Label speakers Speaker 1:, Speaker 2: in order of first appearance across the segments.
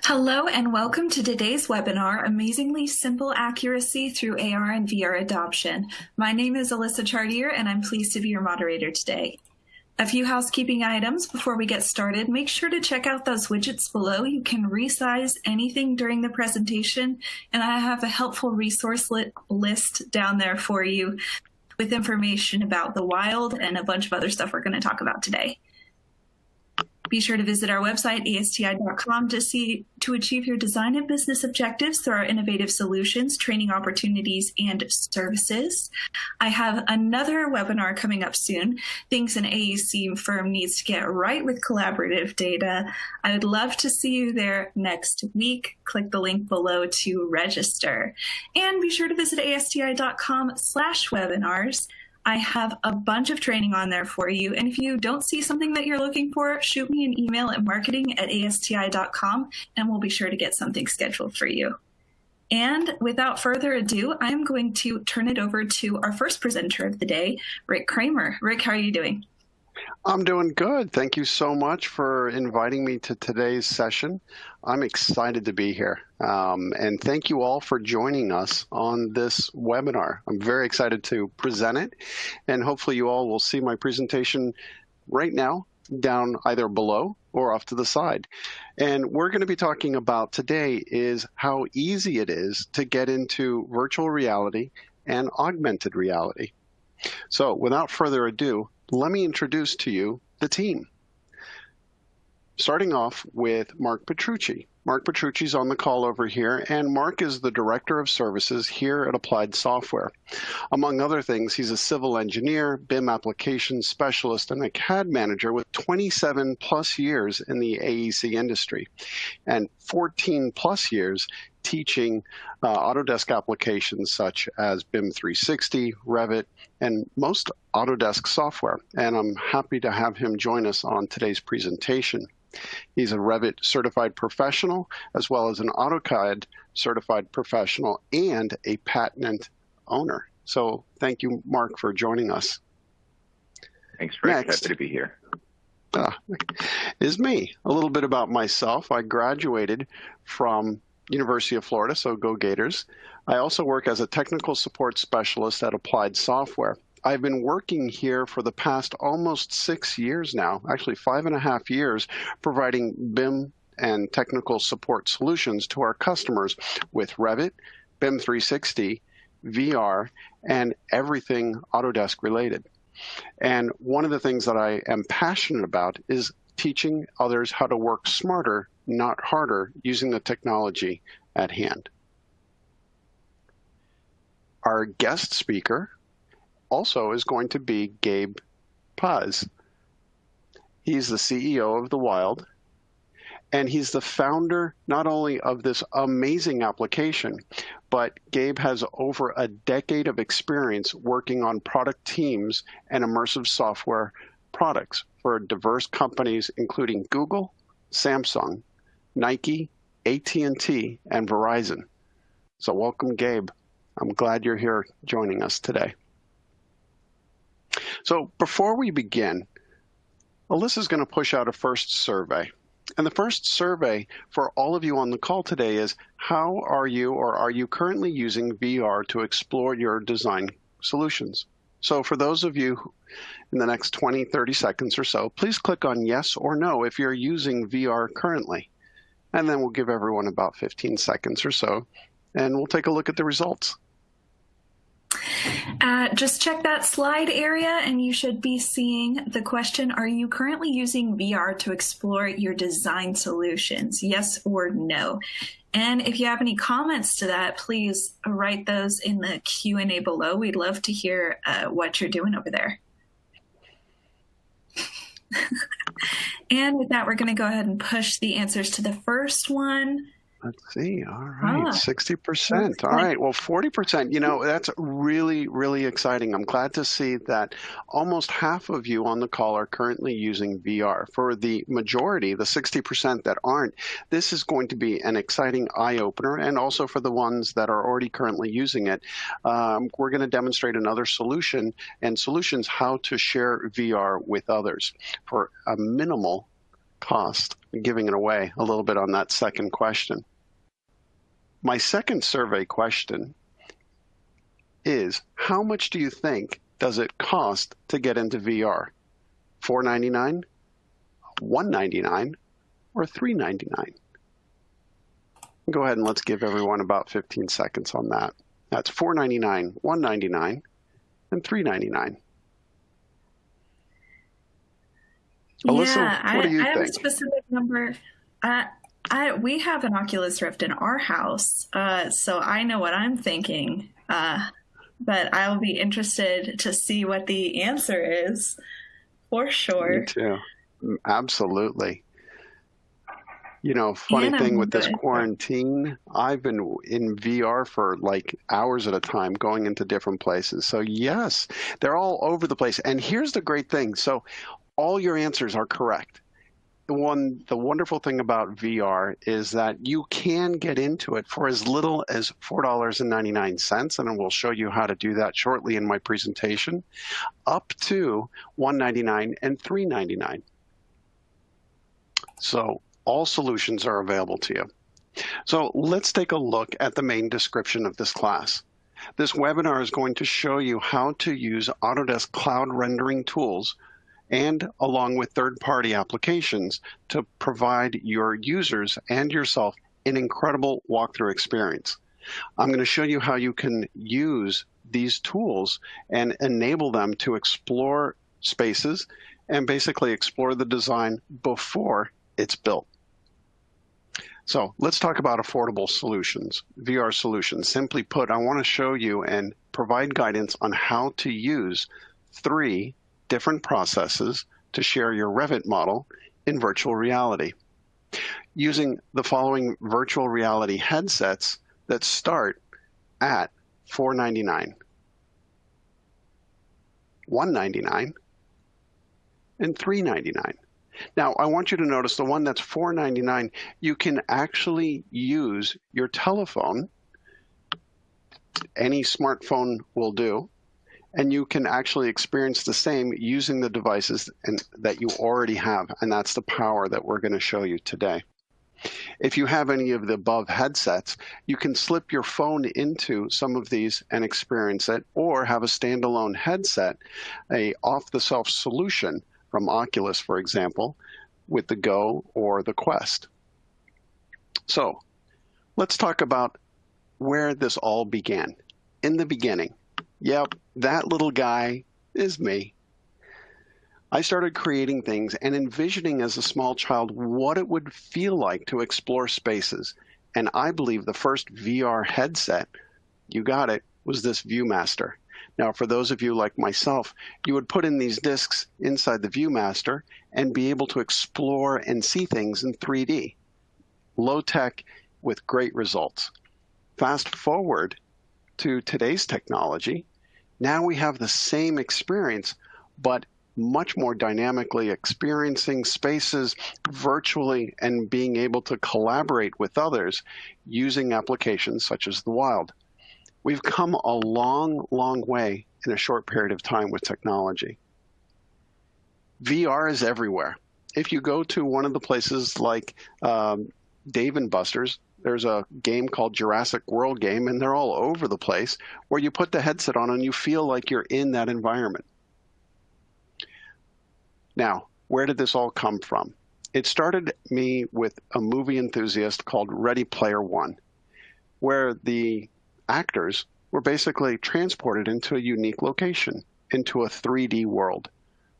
Speaker 1: Hello and welcome to today's webinar, Amazingly Simple Accuracy Through AR and VR Adoption. My name is Alyssa Chartier and I'm pleased to be your moderator today. A few housekeeping items before we get started. Make sure to check out those widgets below. You can resize anything during the presentation, and I have a helpful resource list down there for you with information about the wild and a bunch of other stuff we're going to talk about today. Be sure to visit our website, ASTI.com, to achieve your design and business objectives through our innovative solutions, training opportunities, and services. I have another webinar coming up soon, Things an AEC Firm Needs to Get Right with Collaborative Data. I would love to see you there next week. Click the link below to register. And be sure to visit ASTI.com/webinars. I have a bunch of training on there for you. And if you don't see something that you're looking for, shoot me an email at marketing@ASTI.com and we'll be sure to get something scheduled for you. And without further ado, I'm going to turn it over to our first presenter of the day, Rick Kramer. Rick, how are you doing?
Speaker 2: I'm doing good. Thank you so much for inviting me to today's session. I'm excited to be here. And thank you all for joining us on this webinar. I'm very excited to present it. And hopefully you all will see my presentation right now down either below or off to the side. And we're going to be talking about today is how easy it is to get into virtual reality and augmented reality. So without further ado, let me introduce to you the team. Starting off with Mark Petrucci. Mark Petrucci's on the call over here, and Mark is the Director of Services here at Applied Software. Among other things, he's a civil engineer, BIM application specialist, and a CAD manager with 27 plus years in the AEC industry, and 14 plus years teaching Autodesk applications such as Bim360, Revit, and most Autodesk software. And I'm happy to have him join us on today's presentation. He's a Revit certified professional, as well as an AutoCAD certified professional and a patent owner. So thank you, Mark, for joining us.
Speaker 3: Thanks, Rick. Happy to be here.
Speaker 2: Is me. A little bit about myself. I graduated from University of Florida, so go Gators. I also work as a technical support specialist at Applied Software. I've been working here for the past almost 6 years now, actually 5.5 years, providing BIM and technical support solutions to our customers with Revit, Bim360, VR, and everything Autodesk related. And one of the things that I am passionate about is teaching others how to work smarter, not harder, using the technology at hand. Our guest speaker also is going to be Gabe Paz. He's the CEO of The Wild, and he's the founder not only of this amazing application, but Gabe has over a decade of experience working on product teams and immersive software products for diverse companies, including Google, Samsung, Nike, AT&T, and Verizon. So welcome, Gabe. I'm glad you're here joining us today. So before we begin, Alyssa's going to push out a first survey. And the first survey for all of you on the call today is, how are you or are you currently using VR to explore your design solutions? So for those of you in the next 20, 30 seconds or so, please click on yes or no if you're using VR currently. And then we'll give everyone about 15 seconds or so, and we'll take a look at the results.
Speaker 1: Just check that slide area and you should be seeing the question, are you currently using VR to explore your design solutions? Yes or no? And if you have any comments to that, please write those in the Q&A below. We'd love to hear what you're doing over there. And with that, we're going to go ahead and push the answers to the first one.
Speaker 2: Let's see. All right. 60%. All right. Well, 40%, you know, that's really, really exciting. I'm glad to see that almost half of you on the call are currently using VR. For the majority, the 60% that aren't, this is going to be an exciting eye-opener. And also for the ones that are already currently using it, we're going to demonstrate another solution and solutions how to share VR with others for a minimal cost, giving it away a little bit on that second question. My second survey question is, how much do you think does it cost to get into VR? $4.99, $1.99, or $3.99? Go ahead and let's give everyone about 15 seconds on that. That's $4.99, $1.99, and $3.99. Alyssa, what do you think?
Speaker 1: I have a specific number. We have an Oculus Rift in our house, so I know what I'm thinking. But I will be interested to see what the answer is, for sure.
Speaker 2: Me too. Absolutely. You know, funny thing with this quarantine, I've been in VR for like hours at a time, going into different places. So yes, they're all over the place. And here's the great thing. So all your answers are correct. The wonderful thing about VR is that you can get into it for as little as $4.99, and we'll show you how to do that shortly in my presentation, up to $1.99 and $3.99. So all solutions are available to you. So let's take a look at the main description of this class. This webinar is going to show you how to use Autodesk cloud rendering tools and along with third-party applications to provide your users and yourself an incredible walkthrough experience. I'm going to show you how you can use these tools and enable them to explore spaces and basically explore the design before it's built. So let's talk about affordable solutions, VR solutions. Simply put, I want to show you and provide guidance on how to use 3 different processes to share your Revit model in virtual reality, using the following virtual reality headsets that start at $4.99, $1.99, and $3.99. Now, I want you to notice the one that's $4.99, you can actually use your telephone. Any smartphone will do. And you can actually experience the same using the devices that you already have. And that's the power that we're going to show you today. If you have any of the above headsets, you can slip your phone into some of these and experience it, or have a standalone headset, a off-the-shelf solution from Oculus, for example, with the Go or the Quest. So let's talk about where this all began. In the beginning, yep, that little guy is me. I started creating things and envisioning as a small child what it would feel like to explore spaces. And I believe the first VR headset, you got it, was this ViewMaster. Now, for those of you like myself, you would put in these discs inside the ViewMaster and be able to explore and see things in 3D. Low tech with great results. Fast forward to today's technology. Now we have the same experience, but much more dynamically experiencing spaces virtually and being able to collaborate with others using applications such as the Wild. We've come a long, long way in a short period of time with technology. VR is everywhere. If you go to one of the places like Dave & Buster's, there's a game called Jurassic World game, and they're all over the place, where you put the headset on and you feel like you're in that environment. Now, where did this all come from? It started me with a movie enthusiast called Ready Player One, where the actors were basically transported into a unique location, into a 3D world.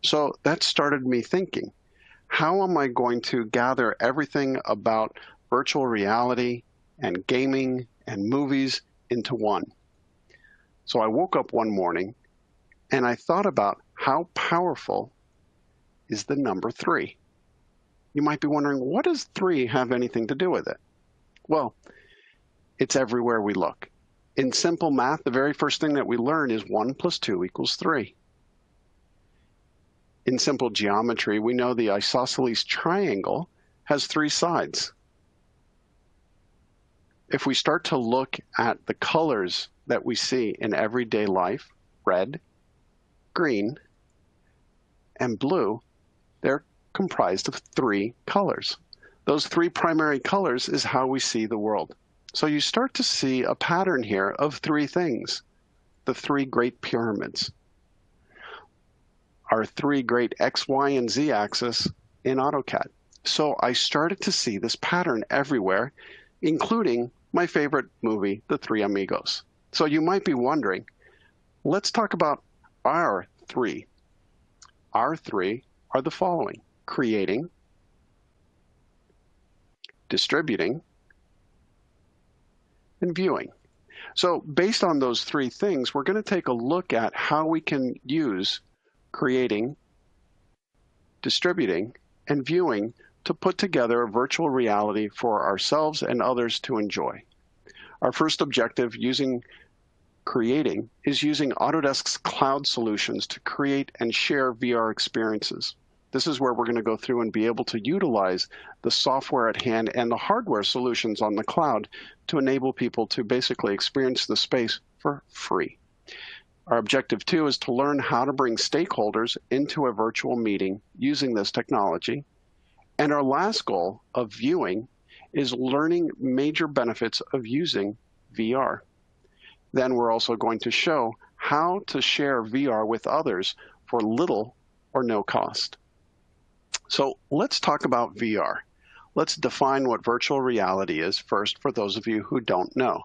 Speaker 2: So that started me thinking, how am I going to gather everything about virtual reality and gaming and movies into one? So I woke up one morning and I thought about how powerful is the number 3. You might be wondering, what does 3 have anything to do with it? Well, it's everywhere we look. In simple math, the very first thing that we learn is 1 + 2 = 3. In simple geometry, we know the isosceles triangle has 3 sides. If we start to look at the colors that we see in everyday life, red, green, and blue, they're comprised of 3 colors. Those 3 primary colors is how we see the world. So you start to see a pattern here of 3 things. The 3 great pyramids. Our 3 great X, Y, and Z axis in AutoCAD. So I started to see this pattern everywhere, including my favorite movie, The Three Amigos. So you might be wondering, let's talk about our 3. Our 3 are the following: creating, distributing, and viewing. So based on those 3 things, we're going to take a look at how we can use creating, distributing, and viewing to put together a virtual reality for ourselves and others to enjoy. Our first objective using creating is using Autodesk's cloud solutions to create and share VR experiences. This is where we're going to go through and be able to utilize the software at hand and the hardware solutions on the cloud to enable people to basically experience the space for free. Our objective 2 is to learn how to bring stakeholders into a virtual meeting using this technology. And our last goal of viewing is learning major benefits of using VR. Then we're also going to show how to share VR with others for little or no cost. So let's talk about VR. Let's define what virtual reality is first for those of you who don't know.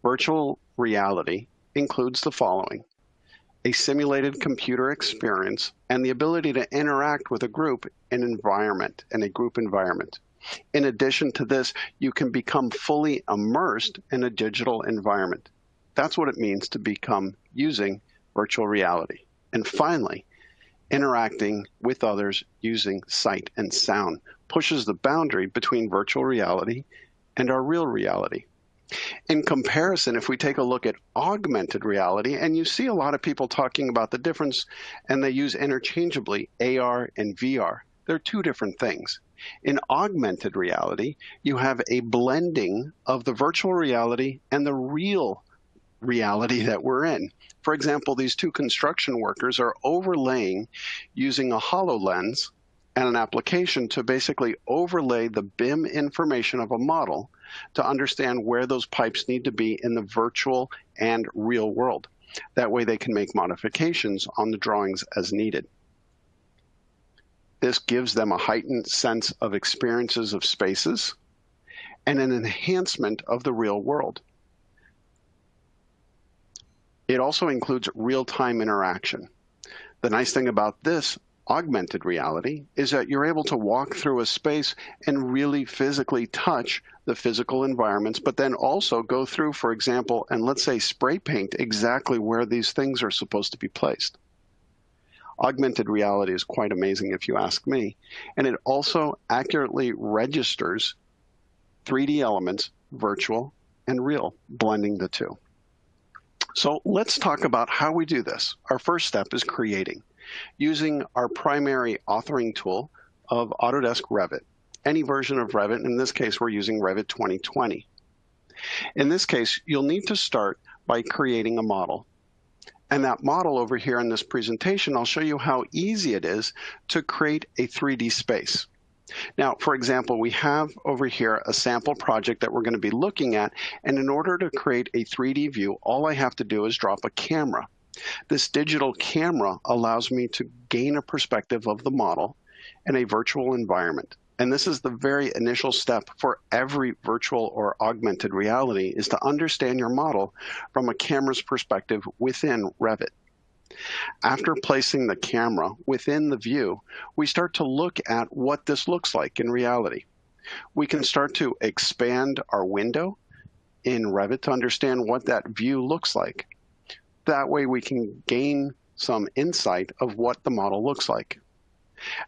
Speaker 2: Virtual reality includes the following: a simulated computer experience and the ability to interact with a group in a group environment. In addition to this, you can become fully immersed in a digital environment. That's what it means to become using virtual reality. And finally, interacting with others using sight and sound pushes the boundary between virtual reality and our real reality. In comparison, if we take a look at augmented reality, and you see a lot of people talking about the difference, and they use interchangeably AR and VR. They're 2 different things. In augmented reality, you have a blending of the virtual reality and the real reality that we're in. For example, these 2 construction workers are overlaying using a HoloLens and an application to basically overlay the BIM information of a model to understand where those pipes need to be in the virtual and real world. That way they can make modifications on the drawings as needed. This gives them a heightened sense of experiences of spaces and an enhancement of the real world. It also includes real-time interaction. The nice thing about this augmented reality is that you're able to walk through a space and really physically touch the physical environments, but then also go through, for example, and let's say spray paint exactly where these things are supposed to be placed. Augmented reality is quite amazing if you ask me, and it also accurately registers 3D elements, virtual and real, blending the 2. So let's talk about how we do this. Our first step is creating, using our primary authoring tool of Autodesk Revit, any version of Revit. In this case, we're using Revit 2020. In this case, you'll need to start by creating a model. And that model over here in this presentation, I'll show you how easy it is to create a 3D space. Now, for example, we have over here a sample project that we're going to be looking at, and in order to create a 3D view, all I have to do is drop a camera. This digital camera allows me to gain a perspective of the model in a virtual environment. And this is the very initial step for every virtual or augmented reality, is to understand your model from a camera's perspective within Revit. After placing the camera within the view, we start to look at what this looks like in reality. We can start to expand our window in Revit to understand what that view looks like. That way we can gain some insight of what the model looks like.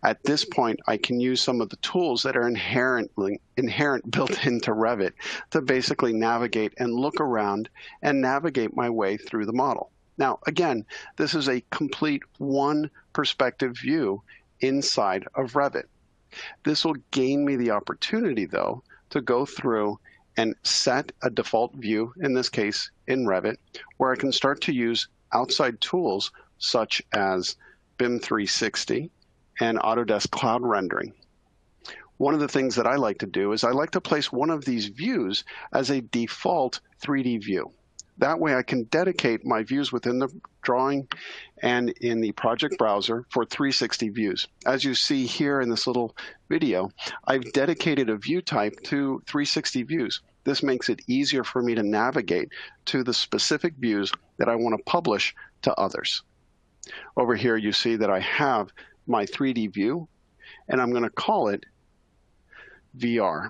Speaker 2: At this point, I can use some of the tools that are inherent built into Revit to basically navigate and look around and navigate my way through the model. Now, again, this is a complete one perspective view inside of Revit. This will gain me the opportunity, though, to go through and set a default view, in this case in Revit, where I can start to use outside tools such as Bim360 and Autodesk Cloud Rendering. One of the things that I like to do is I like to place one of these views as a default 3D view. That way I can dedicate my views within the drawing and in the project browser for 360 views. As you see here in this little video, I've dedicated a view type to 360 views. This makes it easier for me to navigate to the specific views that I want to publish to others. Over here you see that I have my 3D view, and I'm going to call it VR.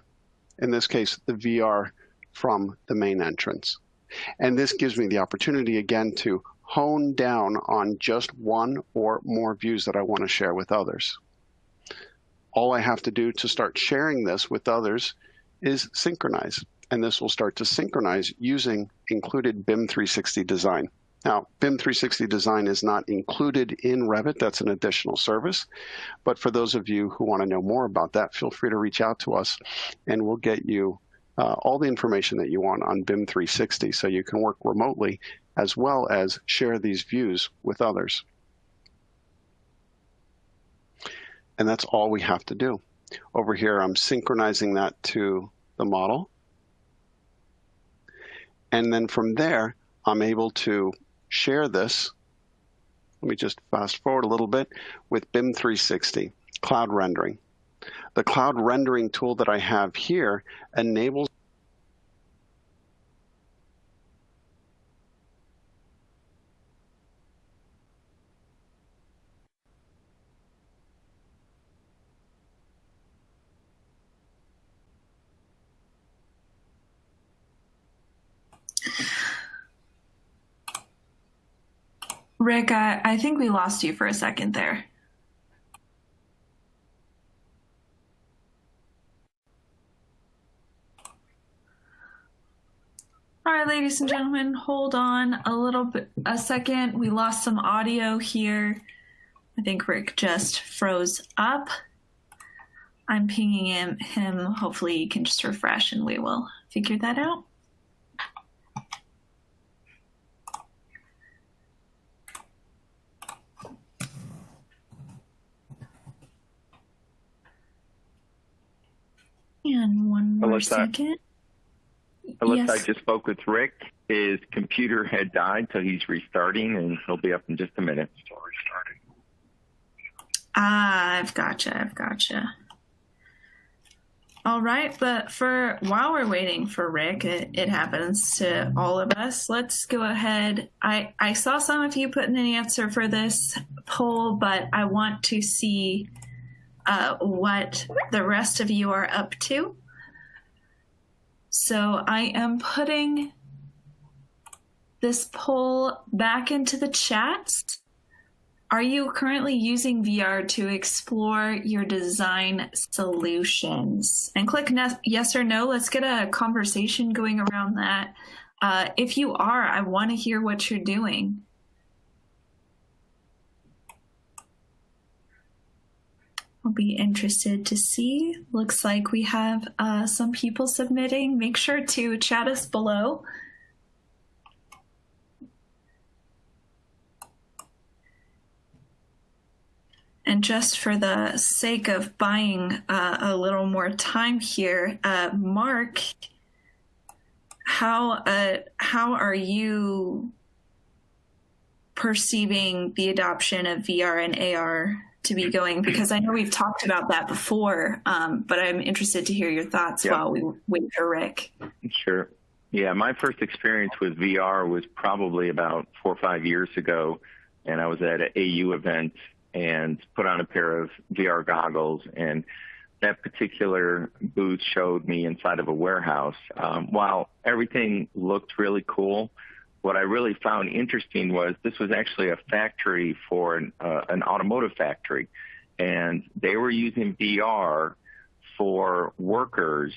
Speaker 2: In this case, the VR from the main entrance. And this gives me the opportunity again to hone down on just one or more views that I want to share with others. All I have to do to start sharing this with others is synchronize. And this will start to synchronize using included Bim360 Design. Now, Bim360 Design is not included in Revit. That's an additional service. But for those of you who want to know more about that, feel free to reach out to us, and we'll get you all the information that you want on Bim360 so you can work remotely as well as share these views with others. And that's all we have to do. Over here, I'm synchronizing that to the model. And then from there, I'm able to share this. Let me just fast forward a little bit with Bim360 Cloud Rendering. The cloud rendering tool that I have here enables
Speaker 1: Rick, I think we lost you for a second there. All right, ladies and gentlemen, hold on a second. We lost some audio here. I think Rick just froze up. I'm pinging him. Hopefully you can just refresh and we will figure that out. And one more second.
Speaker 3: Alyssa,
Speaker 1: Yes.
Speaker 3: I just spoke with Rick. His computer had died, so he's restarting, and he'll be up in just a minute. Still restarting.
Speaker 1: I've gotcha. All right, but while we're waiting for Rick, it happens to all of us. Let's go ahead. I saw some of you put in an answer for this poll, but I want to see what the rest of you are up to. So I am putting this poll back into the chat. Are you currently using VR to explore your design solutions? And click yes or no. Let's get a conversation going around that. If you are, I want to hear what you're doing. I'll be interested to see. Looks like we have some people submitting. Make sure to chat us below. And just for the sake of buying a little more time here, Mark, how are you perceiving the adoption of VR and AR to be going? Because I know we've talked about that before, but I'm interested to hear your thoughts while we wait for Rick.
Speaker 3: Sure. Yeah, my first experience with VR was probably about 4 or 5 years ago, and I was at an AU event and put on a pair of VR goggles, and that particular booth showed me inside of a warehouse. While everything looked really cool, what I really found interesting was this was actually a factory for an automotive factory, and they were using VR for workers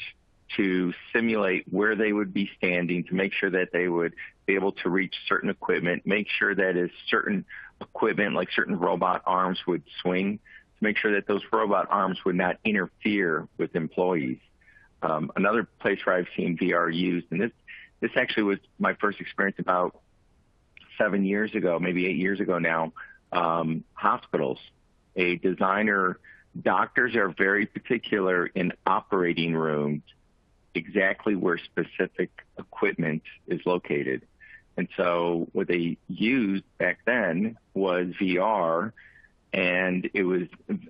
Speaker 3: to simulate where they would be standing, to make sure that they would be able to reach certain equipment, make sure that as certain equipment, like certain robot arms, would swing, to make sure that those robot arms would not interfere with employees. Another place where I've seen VR used, and this actually was my first experience about 7 years ago, maybe 8 years ago now, hospitals. a designer, doctors are very particular in operating rooms exactly where specific equipment is located. And so what they used back then was VR, and it was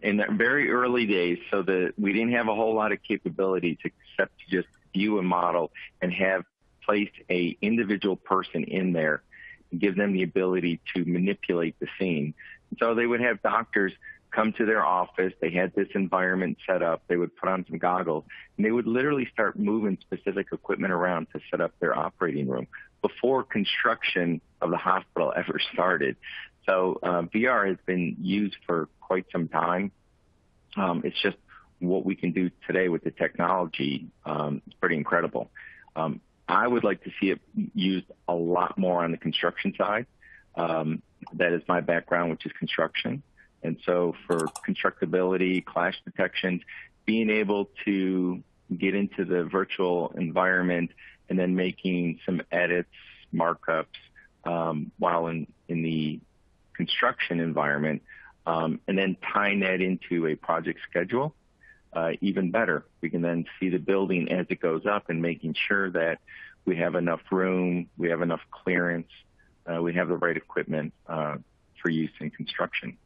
Speaker 3: in the very early days, so that we didn't have a whole lot of capabilities except to just view a model and have placed a individual person in there and give them the ability to manipulate the scene. And so they would have doctors come to their office. They had this environment set up. They would put on some goggles, and they would literally start moving specific equipment around to set up their operating room before construction of the hospital ever started. So VR has been used for quite some time. It's just what we can do today with the technology. It's pretty incredible. I would like to see it used a lot more on the construction side. That is my background, which is construction. And so for constructability, clash detection, being able to get into the virtual environment and then making some edits, markups while in the construction environment, and then tying that into a project schedule, even better. We can then see the building as it goes up and making sure that we have enough room, we have enough clearance, we have the right equipment for use in construction.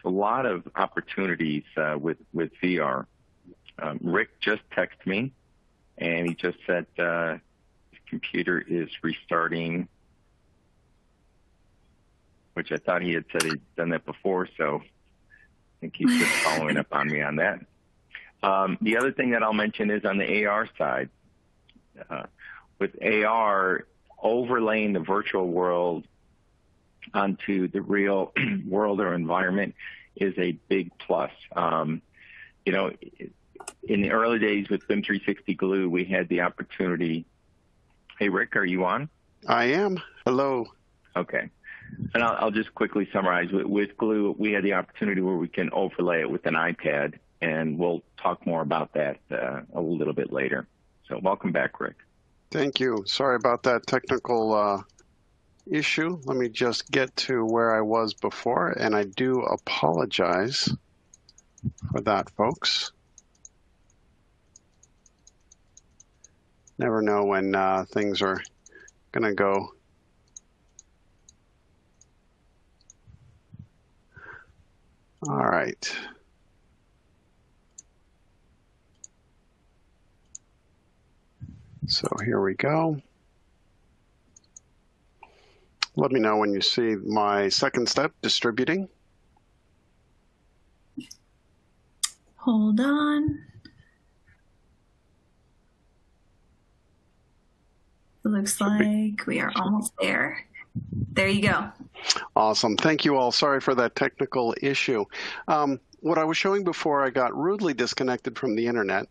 Speaker 3: So a lot of opportunities with VR. Rick just texted me, and he just said his computer is restarting, which I thought he had said he'd done that before, so I think he's just following up on me on that. The other thing that I'll mention is on the AR side. With AR, overlaying the virtual world onto the real world or environment is a big plus. You know, in the early days with Bim360 Glue, we had the opportunity. Hey, Rick, are you on?
Speaker 2: I am. Hello. Okay.
Speaker 3: And I'll just quickly summarize. With Glue, we had the opportunity where we can overlay it with an iPad, and we'll talk more about that a little bit later. So welcome back, Rick.
Speaker 2: Thank you. Sorry about that technical issue. Let me just get to where I was before, and I do apologize for that, folks. Never know when things are going to go. All right. So here we go. Let me know when you see my second step, distributing.
Speaker 1: Hold on. Looks like we are almost there. There you go.
Speaker 2: Awesome. Thank you all. Sorry for that technical issue. What I was showing before I got rudely disconnected from the internet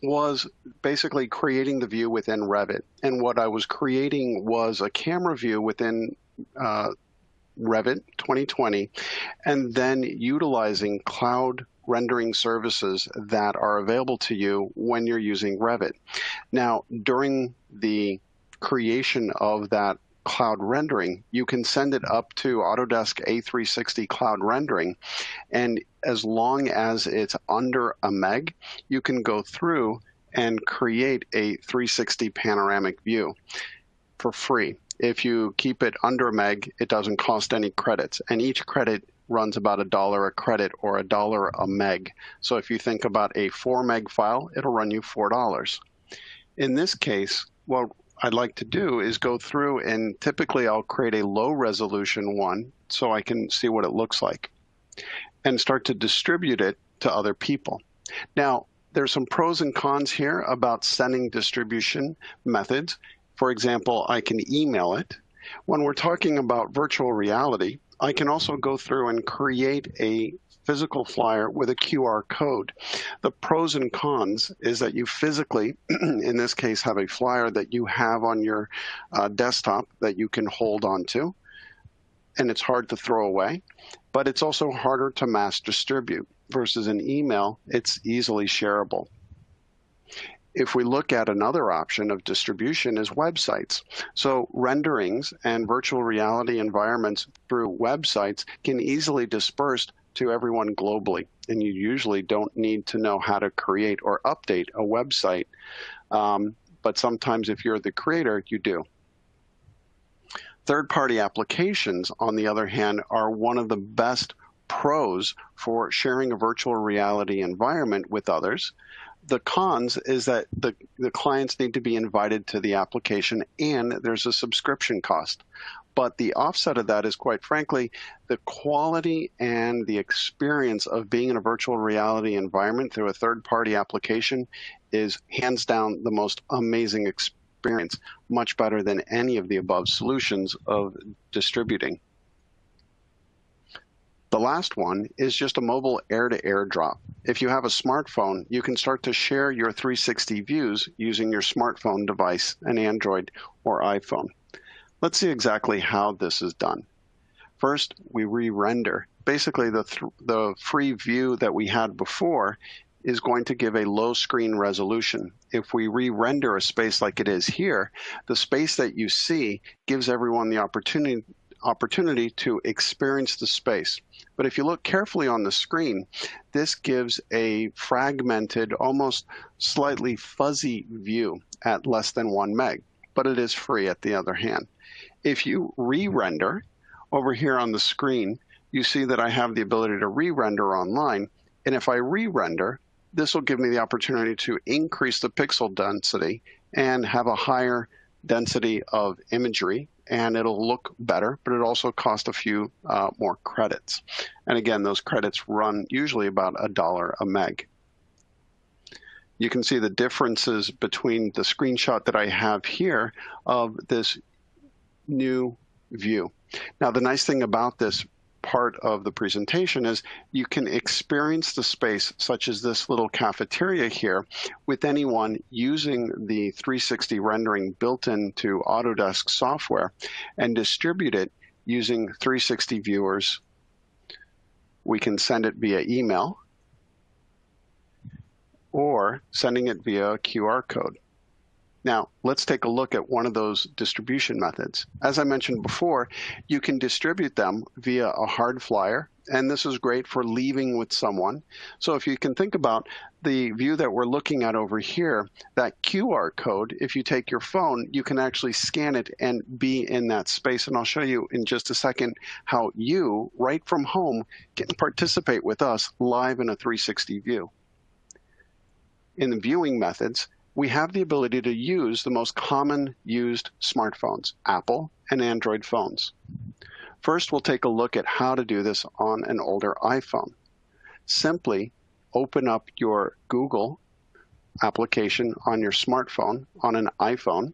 Speaker 2: was basically creating the view within Revit. And what I was creating was a camera view within Revit 2020, and then utilizing cloud rendering services that are available to you when you're using Revit. Now, during the creation of that cloud rendering, you can send it up to Autodesk A360 Cloud Rendering, and as long as it's under a meg, you can go through and create a 360 panoramic view for free. If you keep it under a meg, it doesn't cost any credits, and each credit runs about $1 a credit or $1 a meg. So if you think about a 4 meg file, it'll run you $4. In this case, what I'd like to do is go through, and typically I'll create a low resolution one so I can see what it looks like and start to distribute it to other people. Now, there's some pros and cons here about sending distribution methods. For example, I can email it. When we're talking about virtual reality, I can also go through and create a physical flyer with a QR code. The pros and cons is that you physically, in this case, have a flyer that you have on your desktop that you can hold onto, and it's hard to throw away, but it's also harder to mass distribute versus an email. It's easily shareable. If we look at another option of distribution is websites. So renderings and virtual reality environments through websites can easily disperse to everyone globally, and you usually don't need to know how to create or update a website, but sometimes if you're the creator, you do. Third-party applications, on the other hand, are one of the best pros for sharing a virtual reality environment with others. The cons is that the clients need to be invited to the application, and there's a subscription cost. But the offset of that is, quite frankly, the quality and the experience of being in a virtual reality environment through a third-party application is hands down the most amazing experience, much better than any of the above solutions of distributing. The last one is just a mobile air-to-air drop. If you have a smartphone, you can start to share your 360 views using your smartphone device, an Android or iPhone. Let's see exactly how this is done. First, we re-render. Basically, the free view that we had before is going to give a low screen resolution. If we re-render a space like it is here, the space that you see gives everyone the opportunity to experience the space. But if you look carefully on the screen, this gives a fragmented, almost slightly fuzzy view at less than 1 meg, but it is free at the other hand. If you re-render, over here on the screen, you see that I have the ability to re-render online, and if I re-render, this will give me the opportunity to increase the pixel density and have a higher density of imagery, and it'll look better, but it also costs a few more credits. And again, those credits run usually about $1 a meg. You can see the differences between the screenshot that I have here of this new view. Now, the nice thing about this part of the presentation is you can experience the space, such as this little cafeteria here, with anyone using the 360 rendering built into Autodesk software and distribute it using 360 viewers. We can send it via email or sending it via a QR code. Now, let's take a look at one of those distribution methods. As I mentioned before, you can distribute them via a hard flyer, and this is great for leaving with someone. So if you can think about the view that we're looking at over here, that QR code, if you take your phone, you can actually scan it and be in that space. And I'll show you in just a second how you, right from home, can participate with us live in a 360 view. In the viewing methods, we have the ability to use the most common used smartphones, Apple and Android phones. First, we'll take a look at how to do this on an older iPhone. Simply open up your Google application on your smartphone on an iPhone.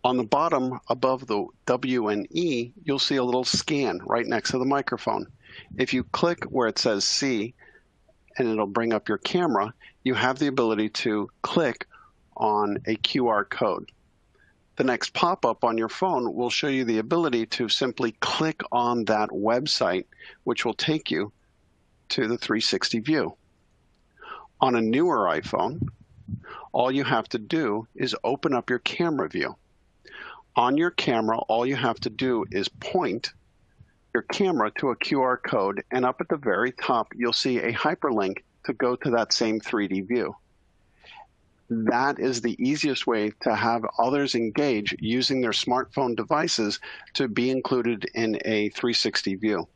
Speaker 2: On the bottom above the W and E, you'll see a little scan right next to the microphone. If you click where it says C, and it'll bring up your camera, you have the ability to click on a QR code. The next pop-up on your phone will show you the ability to simply click on that website, which will take you to the 360 view. On a newer iPhone, all you have to do is open up your camera view. On your camera, all you have to do is point your camera to a QR code, and up at the very top, you'll see a hyperlink to go to that same 3D view. That is the easiest way to have others engage using their smartphone devices to be included in a 360 view.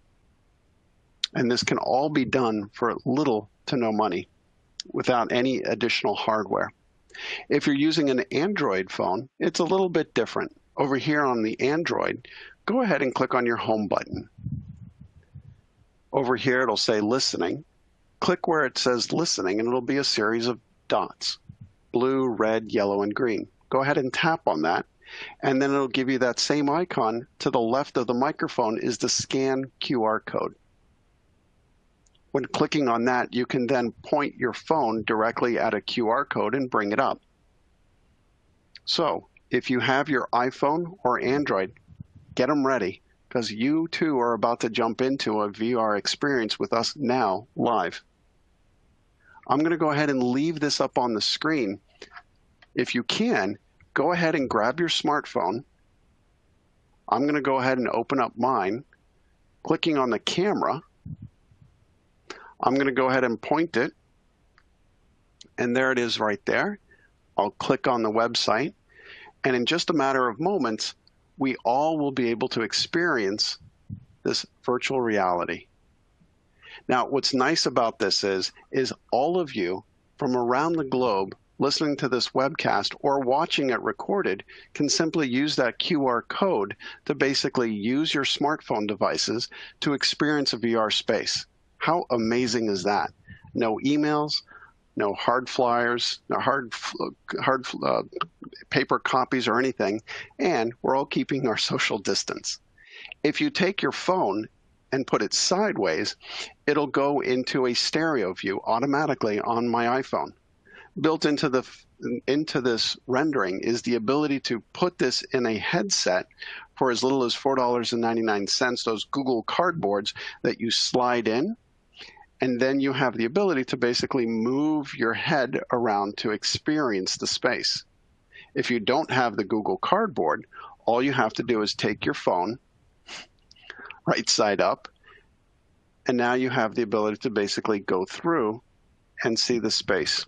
Speaker 2: And this can all be done for little to no money without any additional hardware. If you're using an Android phone, it's a little bit different. Over here on the Android, go ahead and click on your home button. Over here, it'll say listening. Click where it says listening, and it'll be a series of dots, blue, red, yellow, and green. Go ahead and tap on that, and then it'll give you that same icon. To the left of the microphone is the scan QR code. When clicking on that, you can then point your phone directly at a QR code and bring it up. So if you have your iPhone or Android, get them ready, because you too are about to jump into a VR experience with us now live. I'm going to go ahead and leave this up on the screen. If you can, go ahead and grab your smartphone. I'm going to go ahead and open up mine, clicking on the camera, I'm going to go ahead and point it, and there it is right there. I'll click on the website, and in just a matter of moments, we all will be able to experience this virtual reality. Now, what's nice about this is all of you from around the globe listening to this webcast or watching it recorded can simply use that QR code to basically use your smartphone devices to experience a VR space. How amazing is that? No emails, no hard flyers, no hard paper copies or anything, and we're all keeping our social distance. If you take your phone and put it sideways, it'll go into a stereo view automatically on my iPhone. Built into this rendering is the ability to put this in a headset for as little as $4.99, those Google Cardboards that you slide in, and then you have the ability to basically move your head around to experience the space. If you don't have the Google Cardboard, all you have to do is take your phone, right side up, and now you have the ability to basically go through and see the space.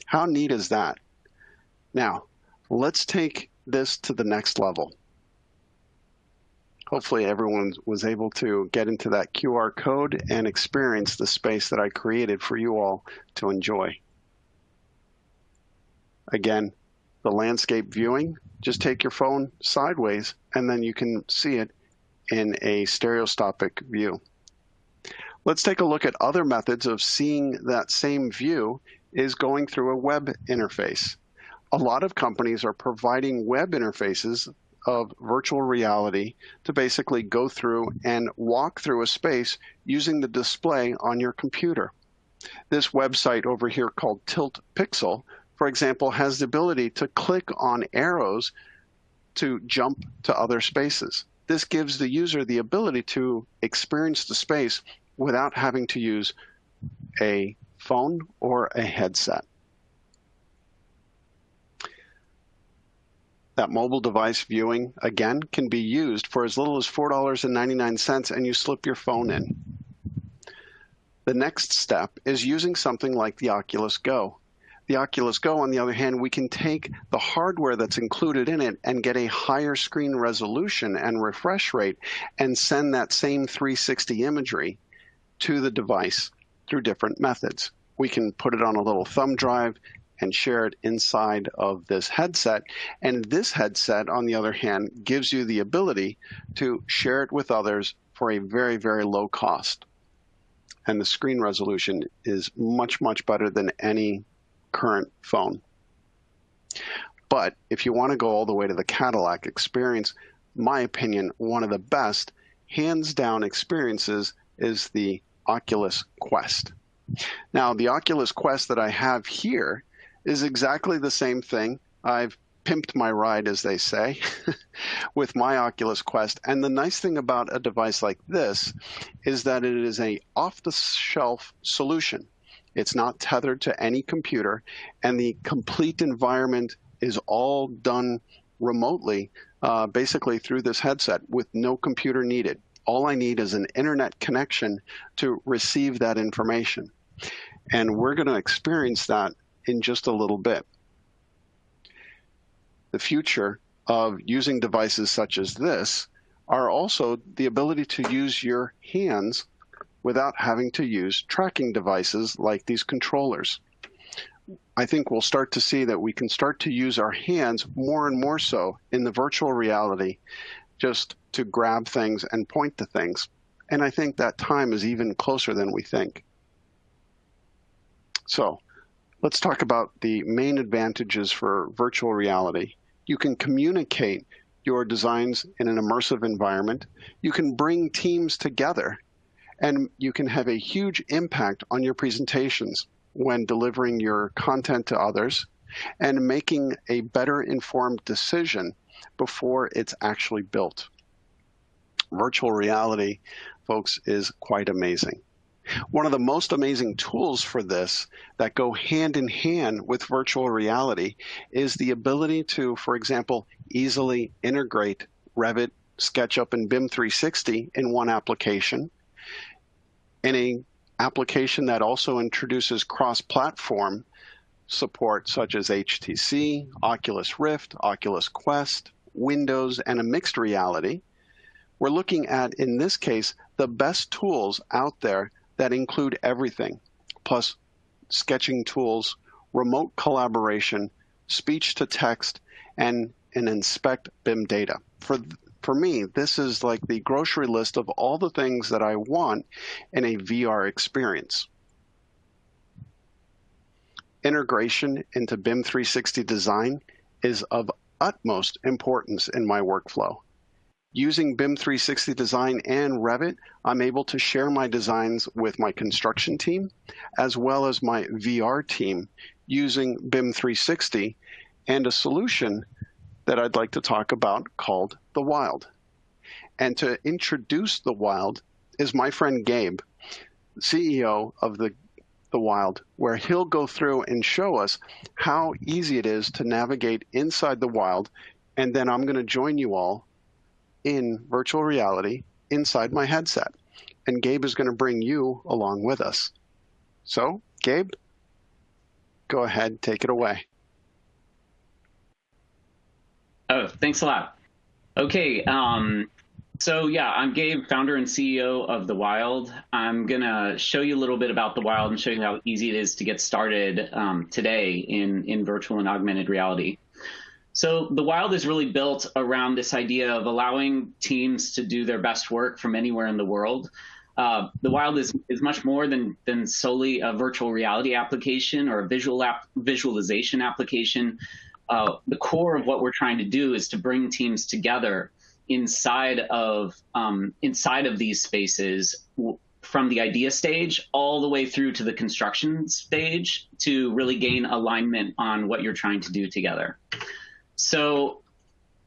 Speaker 2: How neat is that? Now, let's take this to the next level. Hopefully everyone was able to get into that QR code and experience the space that I created for you all to enjoy. Again, the landscape viewing, just take your phone sideways and then you can see it in a stereoscopic view. Let's take a look at other methods of seeing that same view is going through a web interface. A lot of companies are providing web interfaces of virtual reality to basically go through and walk through a space using the display on your computer. This website over here called Tilt Pixel, for example, has the ability to click on arrows to jump to other spaces. This gives the user the ability to experience the space without having to use a phone or a headset. That mobile device viewing, again, can be used for as little as $4.99, and you slip your phone in. The next step is using something like the Oculus Go. The Oculus Go, on the other hand, we can take the hardware that's included in it and get a higher screen resolution and refresh rate and send that same 360 imagery to the device through different methods. We can put it on a little thumb drive and share it inside of this headset. And this headset, on the other hand, gives you the ability to share it with others for a very, very low cost. And the screen resolution is much, much better than any current phone. But if you want to go all the way to the Cadillac experience, in my opinion, one of the best, hands down experiences is the Oculus Quest. Now, the Oculus Quest that I have here is exactly the same thing. I've pimped my ride, as they say, with my Oculus Quest. And the nice thing about a device like this is that it is an off-the-shelf solution. It's not tethered to any computer, and the complete environment is all done remotely, basically through this headset with no computer needed. All I need is an internet connection to receive that information. And we're going to experience that in just a little bit. The future of using devices such as this are also the ability to use your hands without having to use tracking devices like these controllers. I think we'll start to see that we can start to use our hands more and more so in the virtual reality just to grab things and point to things. And I think that time is even closer than we think. So let's talk about the main advantages for virtual reality. You can communicate your designs in an immersive environment. You can bring teams together, and you can have a huge impact on your presentations when delivering your content to others and making a better informed decision before it's actually built. Virtual reality, folks, is quite amazing. One of the most amazing tools for this that go hand in hand with virtual reality is the ability to, for example, easily integrate Revit SketchUp and Bim360 in one application, in an application that also introduces cross-platform support such as HTC, Oculus Rift, Oculus Quest, Windows, and a mixed reality. We're looking at, in this case, the best tools out there that include everything, plus sketching tools, remote collaboration, speech to text, and an inspect BIM data. For me, this is like the grocery list of all the things that I want in a VR experience. Integration into Bim360 Design is of utmost importance in my workflow. Using Bim360 Design and Revit, I'm able to share my designs with my construction team, as well as my VR team using Bim360 and a solution that I'd like to talk about called the Wild. And to introduce the Wild is my friend Gabe, CEO of the Wild, where he'll go through and show us how easy it is to navigate inside the Wild. And then I'm going to join you all in virtual reality inside my headset. And Gabe is going to bring you along with us. So, Gabe, go ahead, take it away.
Speaker 4: Oh, thanks a lot. Okay, so yeah, I'm Gabe, founder and CEO of The Wild. I'm gonna show you a little bit about The Wild and show you how easy it is to get started today in virtual and augmented reality. So The Wild is really built around this idea of allowing teams to do their best work from anywhere in the world. The Wild is much more than solely a virtual reality application or a visualization application. The core of what we're trying to do is to bring teams together inside of these spaces from the idea stage all the way through to the construction stage to really gain alignment on what you're trying to do together. So,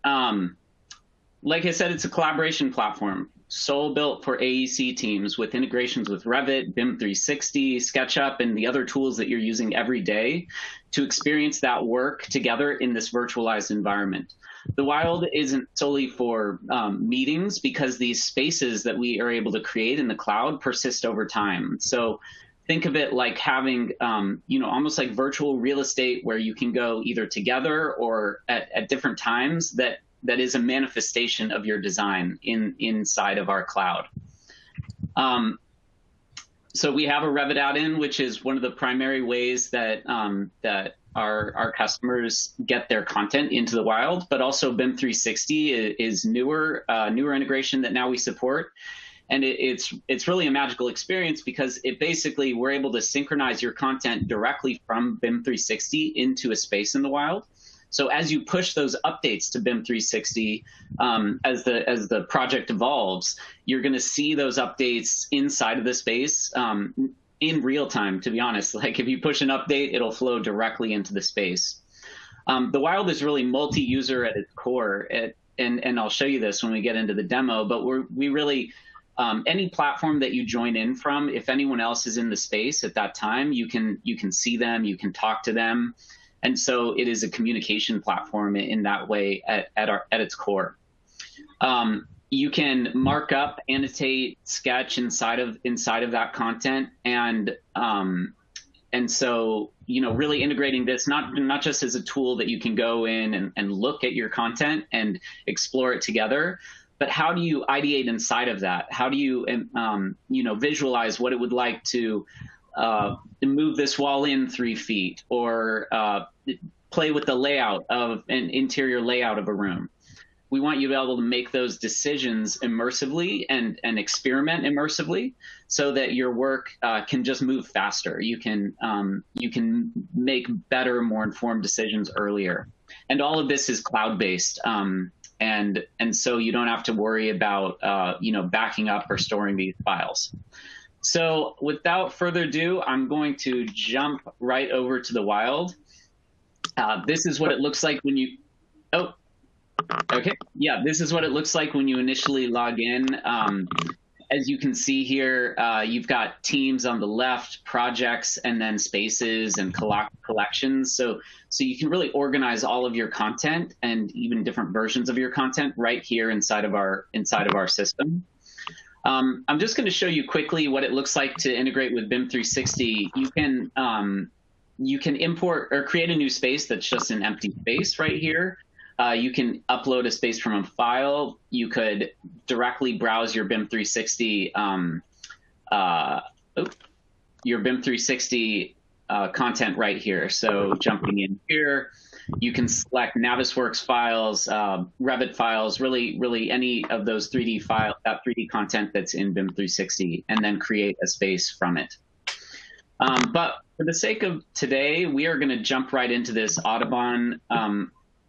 Speaker 4: like I said, it's a collaboration platform, sole built for AEC teams with integrations with Revit, Bim360, SketchUp, and the other tools that you're using every day to experience that work together in this virtualized environment. The Wild isn't solely for meetings because these spaces that we are able to create in the cloud persist over time. So think of it like having, almost like virtual real estate where you can go either together or at different times that is a manifestation of your design inside of our cloud. So we have a Revit add-in, which is one of the primary ways that our customers get their content into the Wild, but also Bim360 is newer integration that now we support. And it's really a magical experience because it basically, we're able to synchronize your content directly from Bim360 into a space in the Wild. So as you push those updates to Bim360, as the project evolves, you're going to see those updates inside of the space in real time, to be honest. Like if you push an update, it'll flow directly into the space. The Wild is really multi-user at its core, and I'll show you this when we get into the demo, but we really, any platform that you join in from, if anyone else is in the space at that time, you can see them, you can talk to them. And so it is a communication platform in that way at its core. You can mark up, annotate, sketch inside of that content, and so really integrating this not just as a tool that you can go in and look at your content and explore it together, but how do you ideate inside of that? How do you visualize what it would like to move this wall in 3 feet, or play with the layout of an interior layout of a room? We want you to be able to make those decisions immersively and experiment immersively so that your work can just move faster. You can make better, more informed decisions earlier. And all of this is cloud-based. And so you don't have to worry about backing up or storing these files. So without further ado, I'm going to jump right over to the Wild. This is what it looks like when you, this is what it looks like when you initially log in. as you can see here, you've got teams on the left, projects, and then spaces and collections. So you can really organize all of your content and even different versions of your content right here inside of our system. I'm just going to show you quickly what it looks like to integrate with Bim360. You can import or create a new space that's just an empty space right here. You can upload a space from a file. You could directly browse your Bim360 content right here. So jumping in here, you can select Navisworks files, Revit files, really any of those 3D content that's in Bim360, and then create a space from it. But for the sake of today, we are going to jump right into this Audubon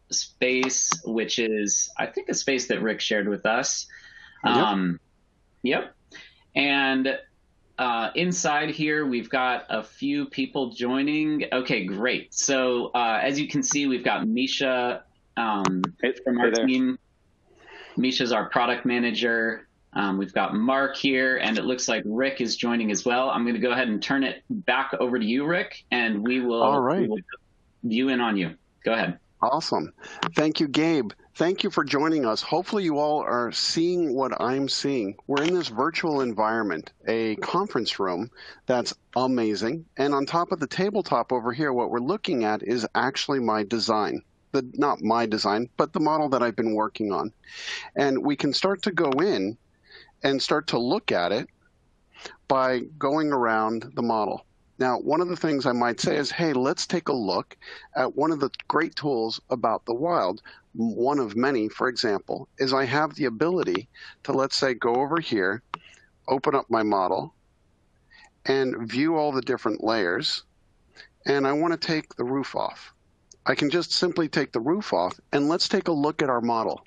Speaker 4: space, which is, I think, a space that Rick shared with us. Yep. And inside here, we've got a few people joining. Okay, great. So as you can see, we've got Misha from our team. Misha's our product manager. We've got Mark here, and it looks like Rick is joining as well. I'm going to go ahead and turn it back over to you, Rick, and we will view in on you. Go ahead.
Speaker 2: Awesome. Thank you, Gabe. Thank you for joining us. Hopefully you all are seeing what I'm seeing. We're in this virtual environment, a conference room that's amazing. And on top of the tabletop over here, what we're looking at is actually my design. Not my design, but the model that I've been working on. And we can start to go in and start to look at it by going around the model. Now, one of the things I might say is, hey, let's take a look at one of the great tools about the wild. One of many, for example, is I have the ability to, let's say, go over here, open up my model, and view all the different layers. And I want to take the roof off. I can just simply take the roof off, and let's take a look at our model.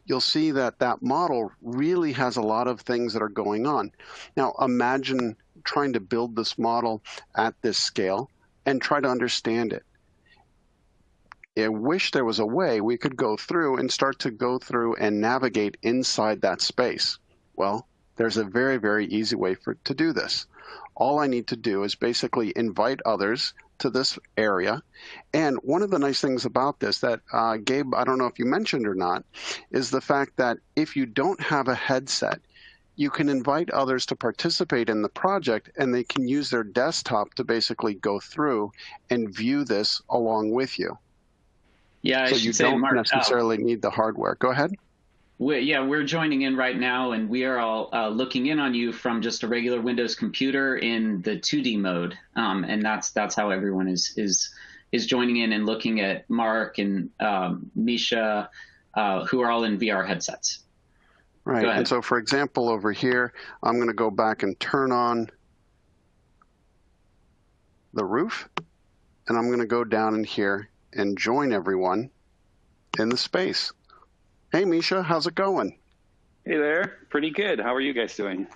Speaker 2: You'll see that that model really has a lot of things that are going on. Now, imagine trying to build this model at this scale and try to understand it. I wish there was a way we could go through and start to go through and navigate inside that space. Well, there's a very, very easy way to do this. All I need to do is basically invite others to this area. And one of the nice things about this that, Gabe, I don't know if you mentioned or not, is the fact that if you don't have a headset, you can invite others to participate in the project, and they can use their desktop to basically go through and view this along with you.
Speaker 4: Yeah,
Speaker 2: so you don't necessarily need the hardware. Go ahead.
Speaker 4: We're joining in right now, and we are all looking in on you from just a regular Windows computer in the 2D mode, and that's how everyone is joining in and looking at Mark and Misha, who are all in VR headsets.
Speaker 2: Right, and so for example, over here, I'm going to go back and turn on the roof, and I'm going to go down in here and join everyone in the space. Hey, Misha, how's it going?
Speaker 5: Hey there, pretty good. How are you guys doing?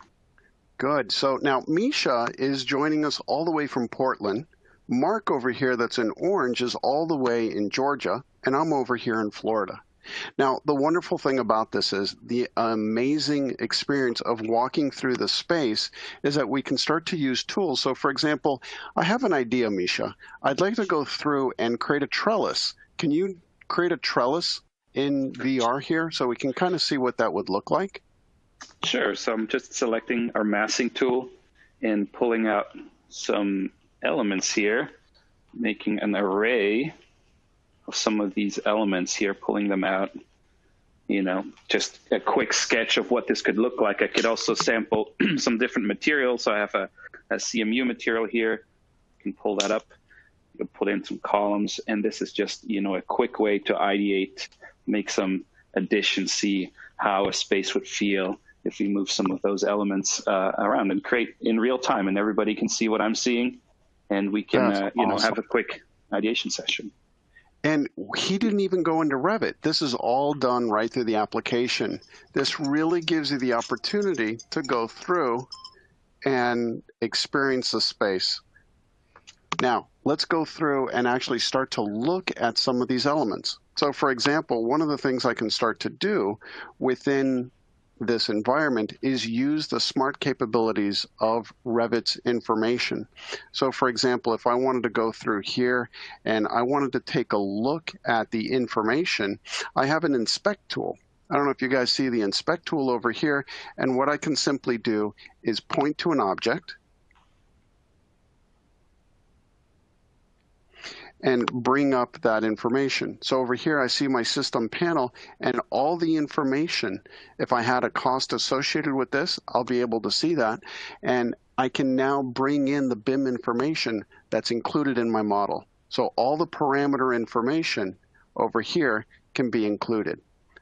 Speaker 2: Good. So now Misha is joining us all the way from Portland. Mark over here that's in orange is all the way in Georgia, and I'm over here in Florida. Now, the wonderful thing about this is the amazing experience of walking through the space is that we can start to use tools. So, for example, I have an idea, Misha. I'd like to go through and create a trellis. Can you create a trellis in VR here so we can kind of see what that would look like?
Speaker 5: Sure. So I'm just selecting our massing tool and pulling out some elements here, making an array of some of these elements here, pulling them out, just a quick sketch of what this could look like. I could also sample some different materials. So I have a CMU material here. You can pull that up. You can put in some columns, and this is just, a quick way to ideate, make some additions, see how a space would feel if we move some of those elements around and create in real time, and everybody can see what I'm seeing, and we can, awesome. Have a quick ideation session.
Speaker 2: And he didn't even go into Revit. This is all done right through the application. This really gives you the opportunity to go through and experience the space. Now, let's go through and actually start to look at some of these elements. So, for example, one of the things I can start to do within this environment is use the smart capabilities of Revit's information. So for example, if I wanted to go through here and I wanted to take a look at the information, I have an inspect tool. I don't know if you guys see the inspect tool over here, and what I can simply do is point to an object and bring up that information. So over here, I see my system panel and all the information. If I had a cost associated with this, I'll be able to see that. And I can now bring in the BIM information that's included in my model. So all the parameter information over here can be included.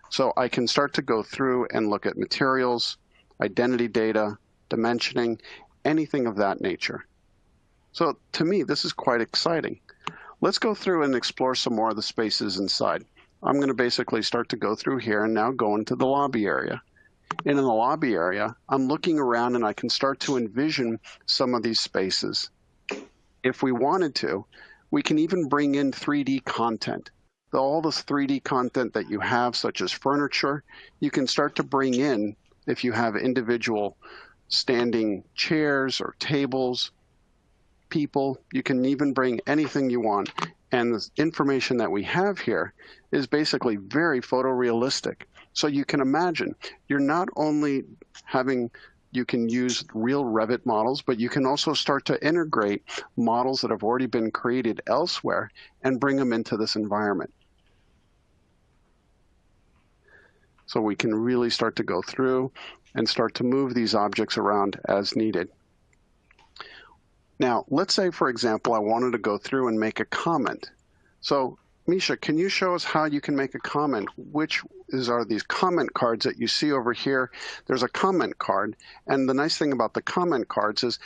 Speaker 2: So I can start to go through and look at materials, identity data, dimensioning, anything of that nature. So to me, this is quite exciting. Let's go through and explore some more of the spaces inside. I'm going to basically start to go through here and now go into the lobby area. And in the lobby area, I'm looking around and I can start to envision some of these spaces. If we wanted to, we can even bring in 3D content. All this 3D content that you have, such as furniture, you can start to bring in if you have individual standing chairs or tables, people. You can even bring anything you want. And the information that we have here is basically very photorealistic. So you can imagine, you're not only having, you can use real Revit models, but you can also start to integrate models that have already been created elsewhere and bring them into this environment. So we can really start to go through and start to move these objects around as needed. Now, let's say, for example, I wanted to go through and make a comment. So, Misha, can you show us how you can make a comment? Which are these comment cards that you see over here? There's a comment card, and the nice thing about the comment cards is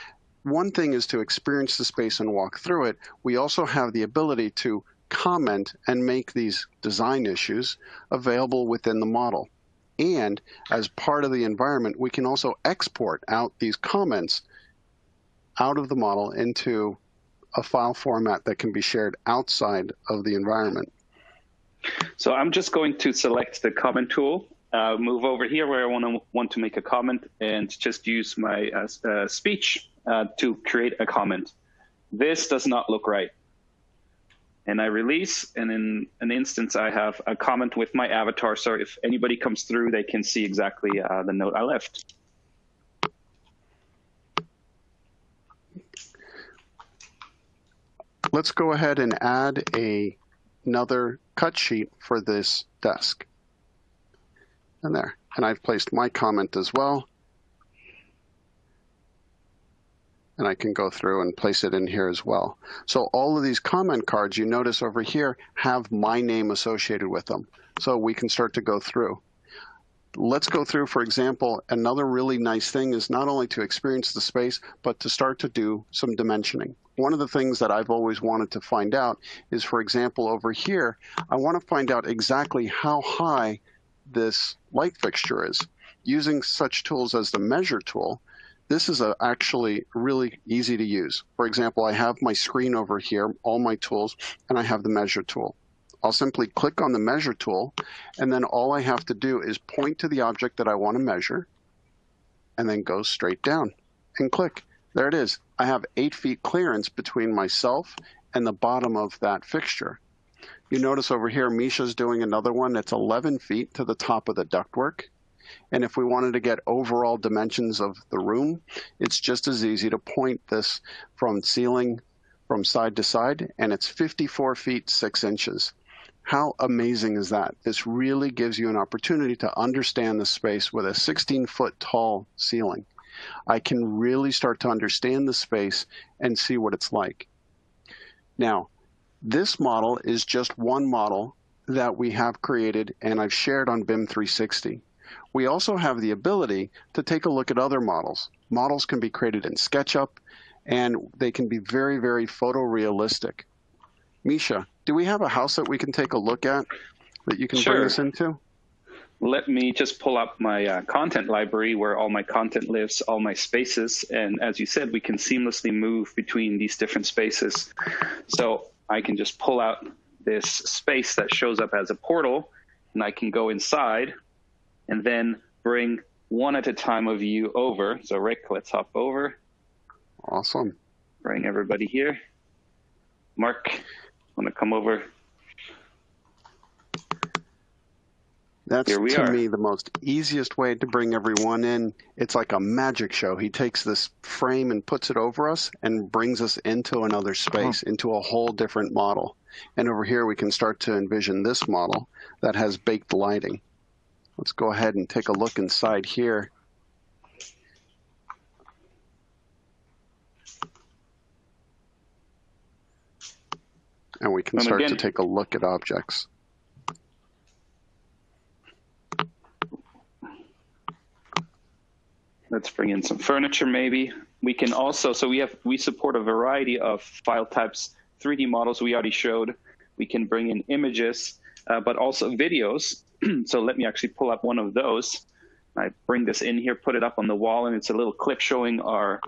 Speaker 2: one thing is to experience the space and walk through it. We also have the ability to comment and make these design issues available within the model. And as part of the environment, we can also export out these comments out of the model into a file format that can be shared outside of the environment.
Speaker 5: So I'm just going to select the comment tool, move over here where I want to make a comment, and just use my speech to create a comment. This does not look right. And I release, and in an instance, I have a comment with my avatar. So if anybody comes through, they can see exactly the note I left.
Speaker 2: Let's go ahead and add another cut sheet for this desk. And there. And I've placed my comment as well. And I can go through and place it in here as well. So all of these comment cards you notice over here have my name associated with them. So we can start to go through. Let's go through, for example, another really nice thing is not only to experience the space, but to start to do some dimensioning. One of the things that I've always wanted to find out is, for example, over here, I want to find out exactly how high this light fixture is. Using such tools as the measure tool, this is actually really easy to use. For example, I have my screen over here, all my tools, and I have the measure tool. I'll simply click on the measure tool, and then all I have to do is point to the object that I want to measure, and then go straight down and click. There it is. I have 8 feet clearance between myself and the bottom of that fixture. You notice over here, Misha's doing another one that's 11 feet to the top of the ductwork. And if we wanted to get overall dimensions of the room, it's just as easy to point this from ceiling, from side to side, and it's 54 feet 6 inches. How amazing is that? This really gives you an opportunity to understand the space with a 16-foot tall ceiling. I can really start to understand the space and see what it's like. Now, this model is just one model that we have created and I've shared on Bim360. We also have the ability to take a look at other models. Models can be created in SketchUp, and they can be very, very photorealistic. Misha, do we have a house that we can take a look at that you can bring us into?
Speaker 5: Let me just pull up my content library where all my content lives, all my spaces. And as you said, we can seamlessly move between these different spaces. So I can just pull out this space that shows up as a portal, and I can go inside and then bring one at a time of you over. So Rick, let's hop over.
Speaker 2: Awesome.
Speaker 5: Bring everybody here. Mark, want to come over?
Speaker 2: That's,
Speaker 5: Here we
Speaker 2: to
Speaker 5: are.
Speaker 2: me, the most easiest way to bring everyone in. It's like a magic show. He takes this frame and puts it over us and brings us into another space, into a whole different model. And over here, we can start to envision this model that has baked lighting. Let's go ahead and take a look inside here. And we can start to take a look at objects.
Speaker 5: Let's bring in some furniture maybe. We can also, so we support a variety of file types, 3D models we already showed. We can bring in images, but also videos. So let me actually pull up one of those. I bring this in here, put it up on the wall, and it's a little clip showing our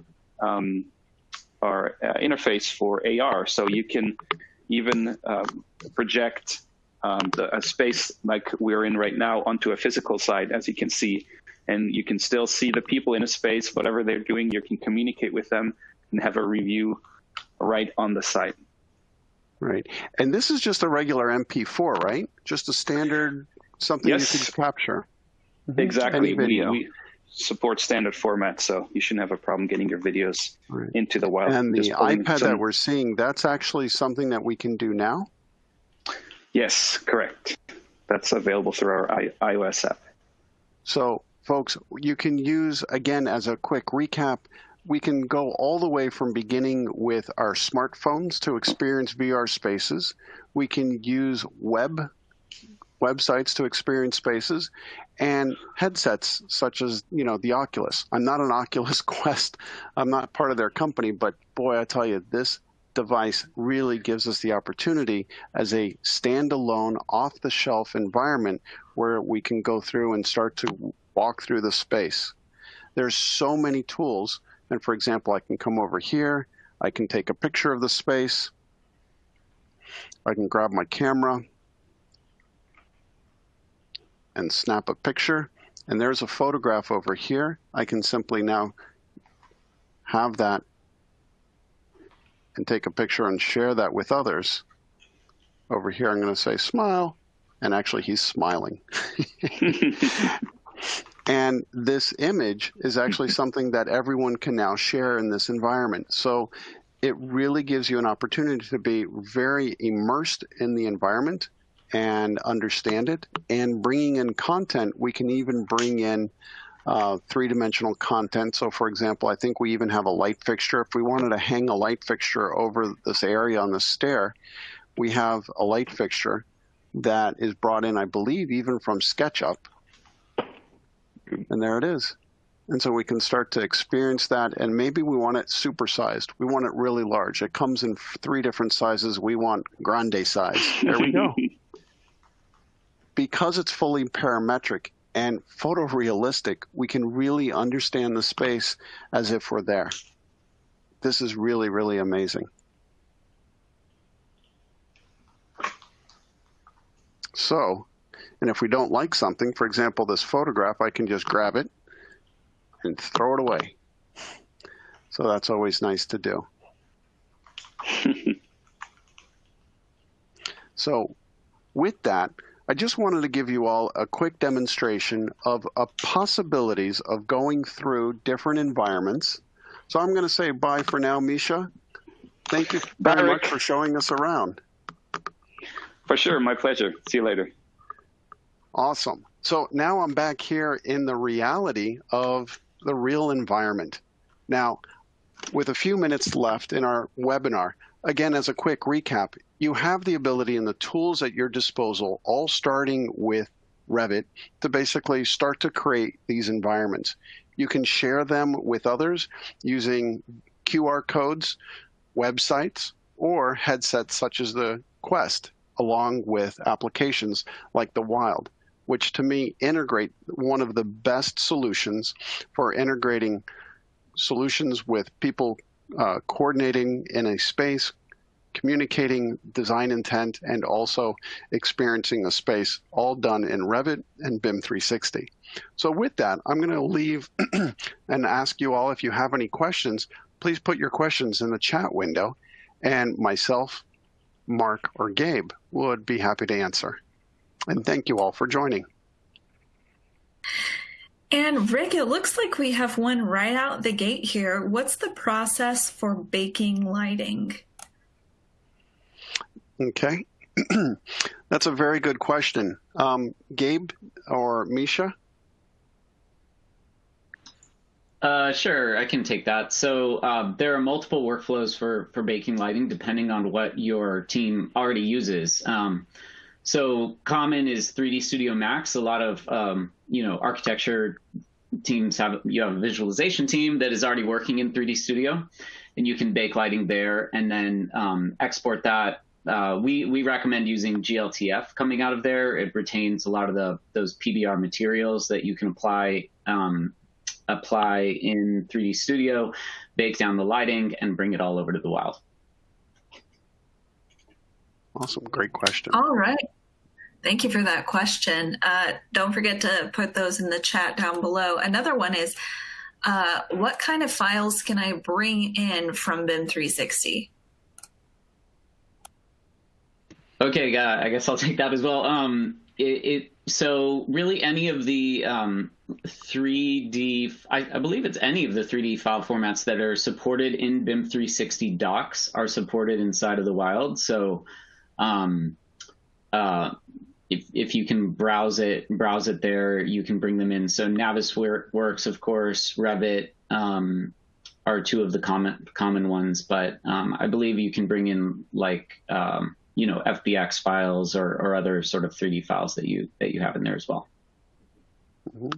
Speaker 5: interface for AR. So you can even project a space like we're in right now onto a physical site, as you can see. And you can still see the people in a space, whatever they're doing, you can communicate with them and have a review right on the site.
Speaker 2: Right. And this is just a regular MP4, right? Just a standard, something
Speaker 5: Yes.
Speaker 2: you could capture.
Speaker 5: Exactly.
Speaker 2: Any video.
Speaker 5: We support standard formats, so you shouldn't have a problem getting your videos into the wild.
Speaker 2: And the
Speaker 5: Just pulling
Speaker 2: iPad
Speaker 5: some-
Speaker 2: that we're seeing, that's actually something that we can do now?
Speaker 5: Yes, correct. That's available through our iOS app.
Speaker 2: So, folks, you can use, again, as a quick recap, we can go all the way from beginning with our smartphones to experience VR spaces. We can use websites to experience spaces, and headsets such as, the Oculus. I'm not an Oculus Quest. I'm not part of their company, but boy, I tell you, this device really gives us the opportunity as a standalone, off-the-shelf environment where we can go through and start to walk through the space. There's so many tools. And for example, I can come over here. I can take a picture of the space. I can grab my camera and snap a picture. And there's a photograph over here. I can simply now have that and take a picture and share that with others. Over here, I'm going to say smile. And actually, he's smiling. And this image is actually something that everyone can now share in this environment. So it really gives you an opportunity to be very immersed in the environment and understand it. And bringing in content, we can even bring in three-dimensional content. So for example, I think we even have a light fixture. If we wanted to hang a light fixture over this area on the stair, we have a light fixture that is brought in, I believe, even from SketchUp. And there it is. And so we can start to experience that. And maybe we want it supersized. We want it really large. It comes in 3 different sizes. We want grande size. There we go. Because it's fully parametric and photorealistic, we can really understand the space as if we're there. This is really, really amazing. So, and if we don't like something, for example, this photograph, I can just grab it and throw it away. So that's always nice to do. So with that, I just wanted to give you all a quick demonstration of possibilities of going through different environments. So I'm going to say bye for now, Misha. Thank you very much for showing us around.
Speaker 5: For sure, my pleasure. See you later.
Speaker 2: Awesome. So now I'm back here in the reality of the real environment. Now, with a few minutes left in our webinar, again, as a quick recap, you have the ability and the tools at your disposal, all starting with Revit, to basically start to create these environments. You can share them with others using QR codes, websites, or headsets such as the Quest, along with applications like the Wild, which to me integrate one of the best solutions for integrating solutions with people coordinating in a space, communicating design intent, and also experiencing a space, all done in Revit and Bim360. So with that, I'm going to leave and ask you all, if you have any questions, please put your questions in the chat window, and myself, Mark, or Gabe would be happy to answer. And thank you all for joining.
Speaker 1: And Rick, it looks like we have one right out the gate here. What's the process for baking lighting?
Speaker 2: Okay, that's a very good question. Gabe or Misha?
Speaker 4: Sure, I can take that. So there are multiple workflows for baking lighting depending on what your team already uses. So common is 3D Studio Max. A lot of architecture teams have a visualization team that is already working in 3D Studio, and you can bake lighting there and then export that. We recommend using GLTF coming out of there. It retains a lot of those PBR materials that you can apply in 3D Studio, bake down the lighting, and bring it all over to the wild.
Speaker 2: Awesome. Great question.
Speaker 1: All right. Thank you for that question. Don't forget to put those in the chat down below. Another one is, what kind of files can I bring in from Bim360?
Speaker 4: Okay, I guess I'll take that as well. So really any of the 3D, I believe it's any of the 3D file formats that are supported in Bim360 docs are supported inside of the wild. So if you can browse it there, you can bring them in. So Navisworks, of course, Revit are two of the common ones, but I believe you can bring in like FBX files or other sort of 3D files that you have in there as well.
Speaker 2: Mm-hmm.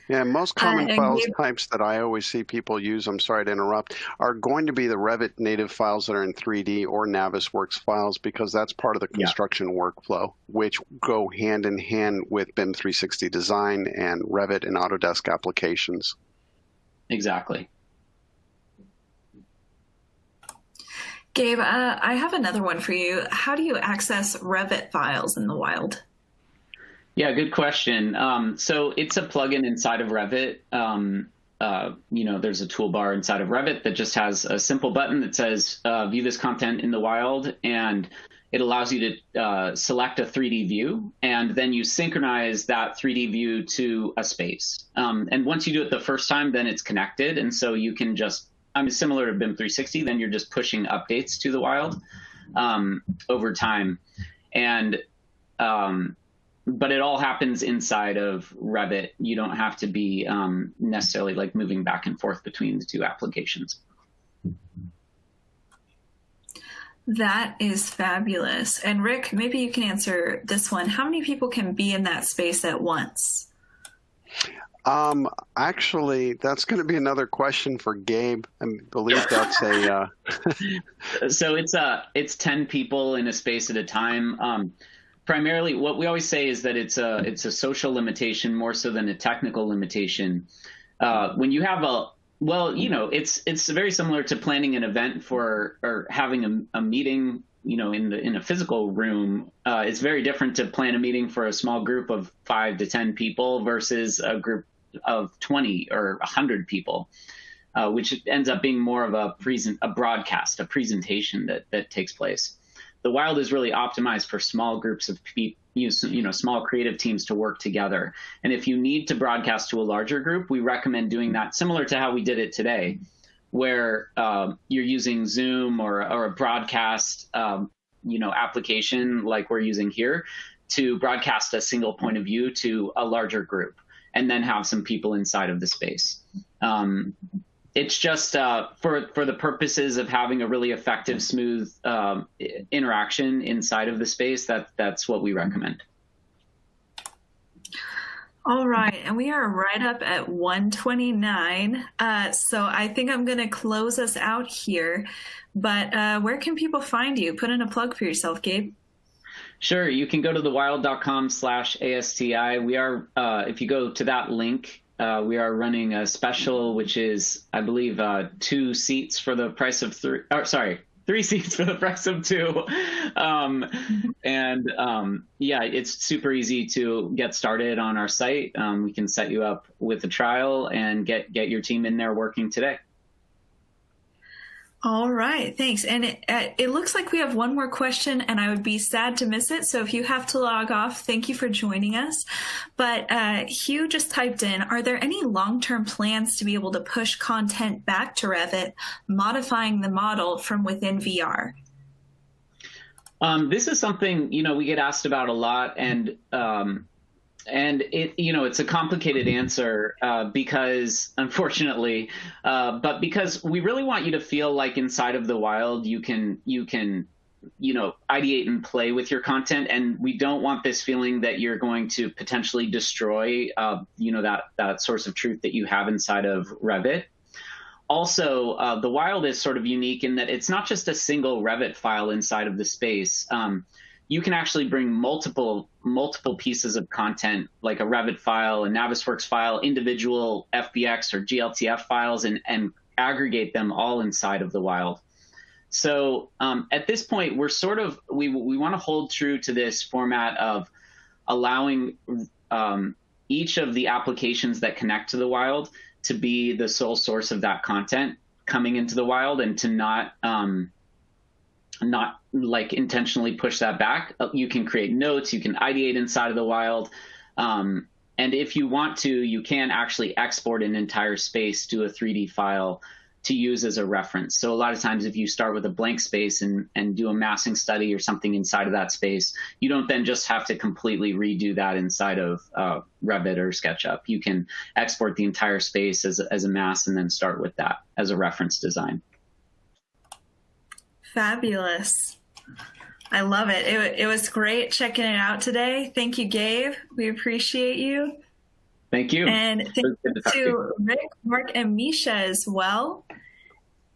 Speaker 2: Yeah, most common files types that I always see people use, I'm sorry to interrupt, are going to be the Revit native files that are in 3D or Navisworks files, because that's part of the construction workflow, which go hand in hand with Bim360 Design and Revit and Autodesk applications.
Speaker 4: Exactly.
Speaker 1: Gabe, I have another one for you. How do you access Revit files in the wild?
Speaker 4: Yeah, good question. So it's a plugin inside of Revit. There's a toolbar inside of Revit that just has a simple button that says view this content in the wild, and it allows you to select a 3D view, and then you synchronize that 3D view to a space. And once you do it the first time, then it's connected, and so you can just, similar to Bim360, then you're just pushing updates to the wild over time. And but it all happens inside of Revit. You don't have to be necessarily like moving back and forth between the two applications.
Speaker 1: That is fabulous. And Rick, maybe you can answer this one. How many people can be in that space at once?
Speaker 2: Actually, that's going to be another question for Gabe. I believe that's a.
Speaker 4: So it's 10 people in a space at a time. Primarily, what we always say is that it's a social limitation more so than a technical limitation. When you have it's very similar to planning an event or having a meeting, in a physical room. It's very different to plan a meeting for a small group of 5 to 10 people versus a group of 20 or 100 people, which ends up being more of a broadcast, a presentation that takes place. The wild is really optimized for small groups of people, small creative teams to work together. And if you need to broadcast to a larger group, we recommend doing that similar to how we did it today, where you're using Zoom or a broadcast, application like we're using here to broadcast a single point of view to a larger group and then have some people inside of the space. It's just for the purposes of having a really effective, smooth interaction inside of the space, that's what we recommend.
Speaker 1: All right, and we are right up at 1:29. So I think I'm going to close us out here. But where can people find you? Put in a plug for yourself, Gabe.
Speaker 4: Sure, you can go to thewild.com/ASTI. We are, if you go to that link, we are running a special, which is, I believe, 2 seats for the price of 3. 3 seats for the price of 2. Yeah, it's super easy to get started on our site. We can set you up with a trial and get your team in there working today.
Speaker 1: All right, thanks. And it looks like we have one more question, and I would be sad to miss it. So if you have to log off, thank you for joining us. But Hugh just typed in, are there any long-term plans to be able to push content back to Revit, modifying the model from within VR?
Speaker 4: This is something, we get asked about a lot, and it, it's a complicated answer because, unfortunately, but because we really want you to feel like inside of the wild, you can, ideate and play with your content. And we don't want this feeling that you're going to potentially destroy, that source of truth that you have inside of Revit. Also, the wild is sort of unique in that it's not just a single Revit file inside of the space. You can actually bring multiple pieces of content, like a Revit file, a Navisworks file, individual FBX or GLTF files, and aggregate them all inside of the wild. So at this point, we're we want to hold true to this format of allowing each of the applications that connect to the wild to be the sole source of that content coming into the wild, and to not like intentionally push that back. You can create notes, you can ideate inside of the wild. And if you want to, you can actually export an entire space to a 3D file to use as a reference. So a lot of times if you start with a blank space and do a massing study or something inside of that space, you don't then just have to completely redo that inside of Revit or SketchUp. You can export the entire space as a mass and then start with that as a reference design.
Speaker 1: Fabulous. I love it. It was great checking it out today. Thank you, Gabe. We appreciate you.
Speaker 4: Thank you.
Speaker 1: And thank you to Rick, Mark, and Misha as well.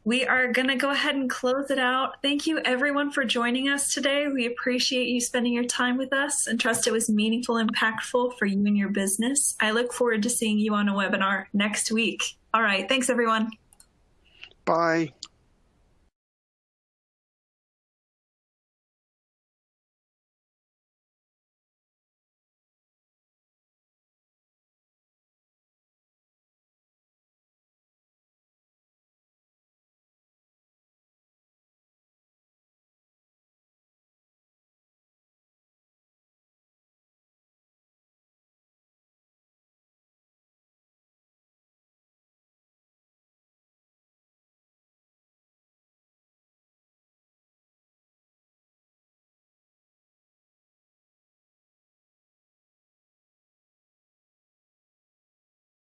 Speaker 1: We are going to go ahead and close it out. Thank you, everyone, for joining us today. We appreciate you spending your time with us and trust it was meaningful and impactful for you and your business. I look forward to seeing you on a webinar next week. All right. Thanks, everyone.
Speaker 2: Bye.